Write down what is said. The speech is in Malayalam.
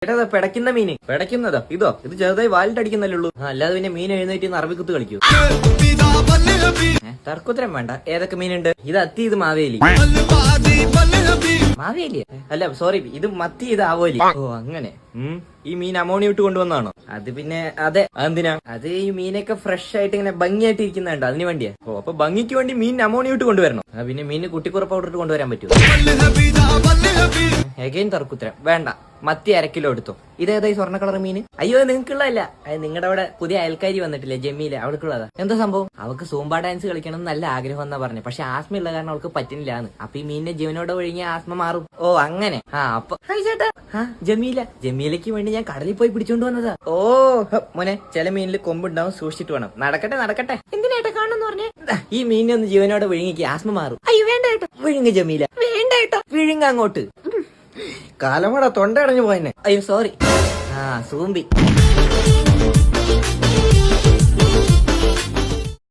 ഏതാ പിടയ്ക്കുന്ന മീന്? പിടയ്ക്കുന്നതോ? ഇത് ചെറുതായി വാലിട്ടടിക്കുന്നല്ലേ ഉള്ളൂ. അല്ലാതെ പിന്നെ മീൻ എഴുന്നേറ്റ് അറബിക്കുത്ത് കളിക്കൂ. തർക്കുത്തരം വേണ്ട. ഏതൊക്കെ മീനുണ്ട്? ഇത് അത്തി, ഇത് മാവേലി. മാവേലിയ അല്ല, സോറി, ഇത് മത്തി, ഇത് ആവോലി. ഓ അങ്ങനെ. ഈ മീൻ അമോണിയ ഇട്ട് കൊണ്ടുവന്നാണോ? അത് പിന്നെ അതെ. അതെന്തിനാ? അത് ഈ മീനൊക്കെ ഫ്രഷ് ആയിട്ട് ഇങ്ങനെ ഭംഗിയായിട്ട് ഇരിക്കുന്നുണ്ട്, അതിന് വേണ്ടിയാ. ഓ, അപ്പൊ ഭംഗിക്ക് വേണ്ടി മീൻ അമോണിയ ഇട്ട് കൊണ്ടുവരണം. പിന്നെ മീന് കുട്ടിക്കുറ പൗഡർ ഇട്ട് കൊണ്ടുവരാൻ പറ്റുമോ? എഗൈൻ തർക്കുത്തരം വേണ്ട. മത്തി 1 കിലോ എടുത്തോ. ഇതേതാ ഈ സ്വർണ്ണ കളർ മീന്? അയ്യോ, നിങ്ങൾക്കുള്ളതല്ല. നിങ്ങളുടെ അവിടെ പുതിയ അയൽക്കാരി വന്നിട്ടില്ലേ, ജമീല, അവർക്കുള്ളതാ. എന്താ സംഭവം? അവൾക്ക് സൂംബ ഡാൻസ് കളിക്കണം എന്ന് നല്ല ആഗ്രഹം എന്നാ പറഞ്ഞു. പക്ഷെ ആസ്മ ഉള്ള കാരണം അവൾക്ക് പറ്റുന്നില്ലാന്ന്. അപ്പൊ ഈ മീനിനെ ജീവനോടെ ഒഴുകിയ ആസ്മ മാറും. ഓ അങ്ങനെ. അപ്പൊ ചേട്ടാ, ജമീലയ്ക്ക് വേണ്ടി ഞാൻ കടലിൽ പോയി പിടിച്ചോണ്ട് വന്നതാ. ഓ മോനെ, ചില മീനിൽ കൊമ്പുണ്ടാവും, സൂക്ഷിച്ചിട്ട് വേണം. നടക്കട്ടെ. എന്തിനായിട്ട് കാണുന്നു പറഞ്ഞേ? ഈ മീനിനെ ഒന്ന് ജീവനോടെ വിഴുങ്ങിക്ക്, ആസ്മ മാറും. അയ്യോ വേണ്ട കേട്ടോ. വിഴുങ്ങ് ജമീല, വേണ്ട കേട്ടോ. വിഴുങ്ങ അങ്ങോട്ട്. കാലമട തൊണ്ട അടഞ്ഞു പോയെന്നെ. അയ്യോ സോറി. സൂമ്പി.